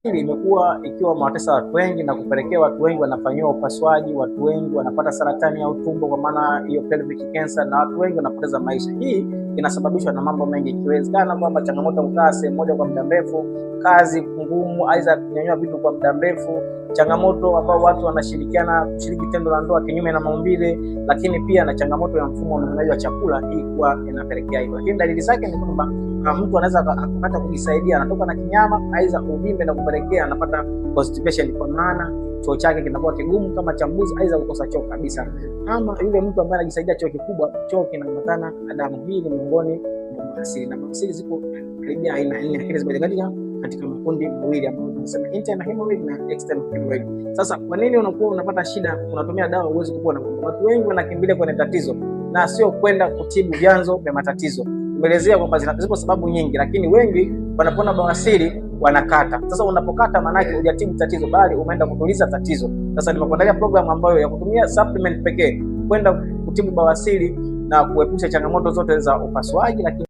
Hili imekuwa ikiwa mawatesa watu wengi na kupelekea watu wengi wanafanyiwa upasuaji, watu wengi wanapata saratani ya utumbo kwa maana hiyo pelvic cancer, na watu wengi wanapoteza maisha. Hii inasababishwa na mambo mengi, ikiwezekana kwamba changamoto kukaa sehemu moja kwa muda mrefu, kazi ngumu, aidha kunyanyua vitu kwa muda mrefu, changamoto ambao watu wanashirikiana kushiriki tendo la ndoa kinyume na maumbile, lakini pia na changamoto ya mfumo wa mmeng'enyo wa chakula, hii kuwa inapelekea hivyo. Lakini dalili zake ni kwamba mtu anaweza akapata kujisaidia, anatoka na kinyama, aidha uvimbe na kupelekea anapata constipation, kwa maana choo chake kinakuwa kigumu kama cha mbuzi, aidha kukosa choo kabisa. Ama yule mtu ambaye anajisaidia choo kikubwa, choo kinaambatana na damu. Hii ni miongoni mwa bawasiri, na bawasiri ziko karibia aina 4, lakini zimegawanyika katika makundi mawili ambayo tunasema internal hemorrhoid na external hemorrhoid. Sasa kwa nini unakuwa unapata shida, unatumia dawa uweze kupona? Watu wengi wanakimbilia kwenye tatizo na sio kwenda kutibu vyanzo vya matatizo. Tumeelezea kwamba zipo sababu nyingi, lakini wengi wanapona bawasiri wanakata. Sasa unapokata maana yake hujatibu tatizo, bali umeenda kutuliza tatizo. Sasa nimekuandalia program ambayo ya kutumia supplement pekee kwenda kutibu bawasiri na kuepusha changamoto zote za upasuaji, lakini